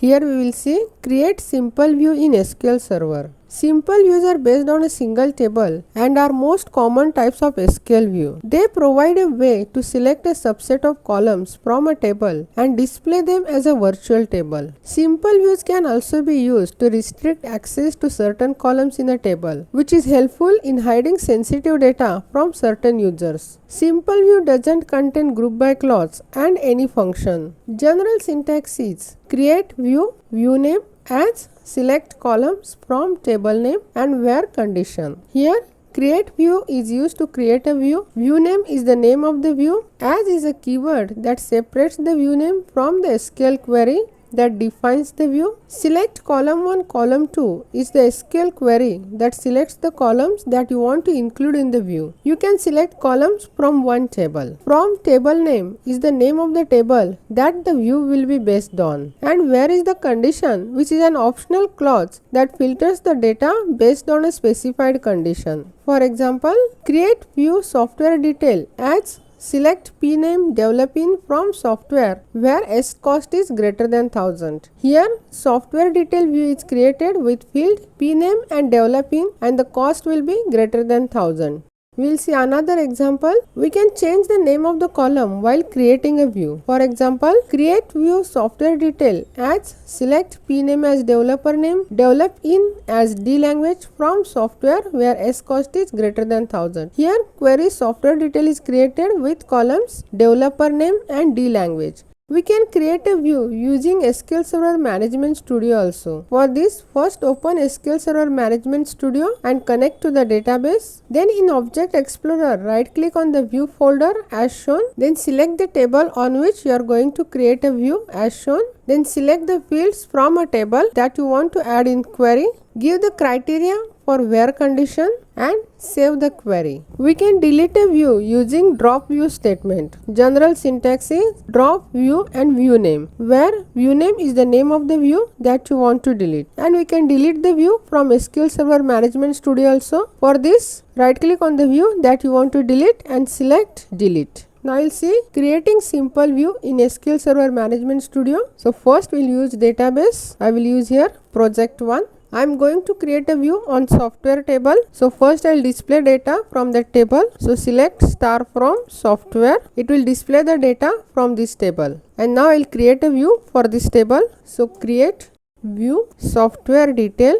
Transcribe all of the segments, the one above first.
Here we will see create simple view in SQL Server. Simple views are based on a single table and are most common types of SQL view. They provide a way to select a subset of columns from a table and display them as a virtual table. Simple views can also be used to restrict access to certain columns in a table, which is helpful in hiding sensitive data from certain users. Simple view doesn't contain group by clause and any function. General syntax is create view, view name as select columns from table name and where condition. Here create view is used to create a view. View name is the name of the view. As is a keyword that separates the view name from the SQL query that defines the view. Select column 1, column 2 is the SQL query that selects the columns that you want to include in the view. You can select columns from one table. From table name is the name of the table that the view will be based on. And where is the condition, which is an optional clause that filters the data based on a specified condition. For example, create view software detail as select pname developing from software where S cost is greater than 1000. Here software detail view is created with field pname and developing and the cost will be greater than 1000. We will see another example. We can change the name of the column while creating a view. For example, create view software detail as select pname as developer name, develop in as D language from software where S cost is greater than 1000. Here query software detail is created with columns developer name and D language. We can create a view using SQL Server Management Studio also. For this, first open SQL Server Management Studio and connect to the database. Then in Object Explorer, right click on the view folder as shown. Then select the table on which you are going to create a view as shown. Then select the fields from a table that you want to add in query. Give the criteria for where condition and save the query. We can delete a view using drop view statement. General syntax is drop view and view name, where view name is the name of the view that you want to delete. And we can delete the view from SQL Server Management Studio also. For this, right click on the view that you want to delete and select delete. Now we'll see creating simple view in SQL Server Management Studio. So first we'll use database. I will use here project 1. I am going to create a view on software table. So first I will display data from that table. So select star from software. It will display the data from this table. And now I will create a view for this table. So create view software detail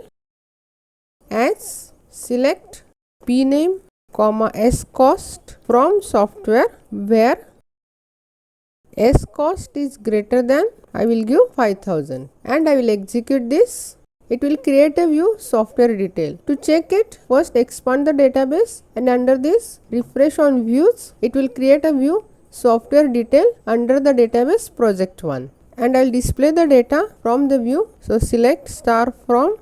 as select pname comma S cost from software where S cost is greater than, I will give 5000 and I will execute this. It will create a view software detail. To check it, first expand the database and under this refresh on views. It will create a view software detail under the database project 1 and I will display the data from the view. So select star from.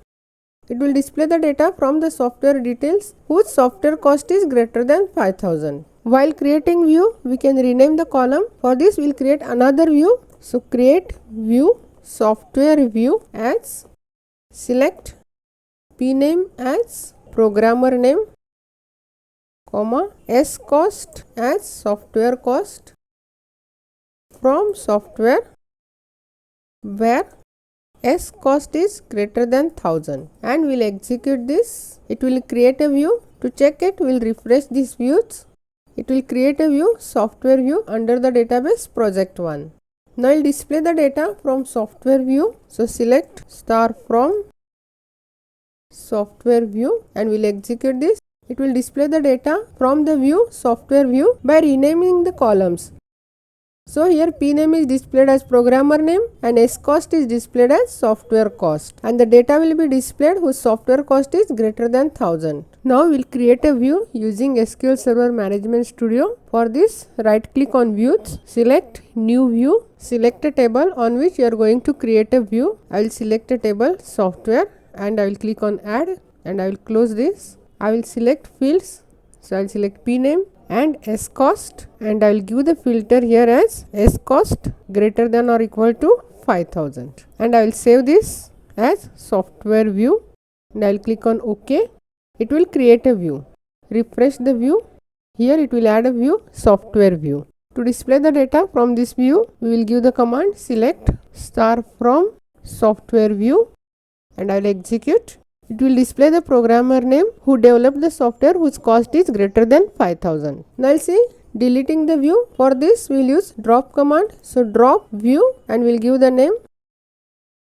It will display the data from the software details whose software cost is greater than 5000. While creating view, we can rename the column. For this, we will create another view. So create view software view as select pname as programmer name comma S cost as software cost from software where S cost is greater than 1000 and we'll execute this. It will create a view. To check it, we'll refresh these views. It will create a view software view under the database project 1. Now I'll display the data from software view. So select star from software view and we'll execute this. It will display the data from the view software view by renaming the columns. So here pname is displayed as programmer name and S cost is displayed as software cost and the data will be displayed whose software cost is greater than 1000. Now we'll create a view using SQL Server Management Studio. For this, right click on views, select new view, select a table on which you are going to create a view. I will select a table software and I will click on add and I will close this. I will select fields. So I will select pname and S cost and I will give the filter here as S cost greater than or equal to 5000 and I will save this as software view and I will click on OK. It will create a view. Refresh the view. Here it will add a view software view. To display the data from this view, we will give the command select star from software view, and I will execute. It will display the programmer name who developed the software whose cost is greater than 5000. Now I'll see deleting the view. For this we will use drop command. So drop view and we'll give the name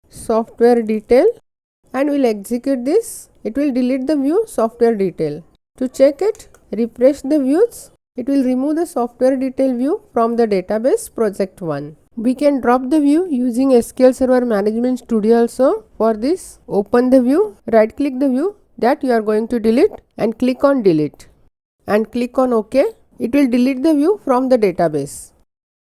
software detail and we'll execute this. It will delete the view software detail. To check it, refresh the views. It will remove the software detail view from the database project 1. We can drop the view using SQL Server Management Studio also. For this, open the view, right click the view that you are going to delete and click on delete and click on OK. It will delete the view from the database.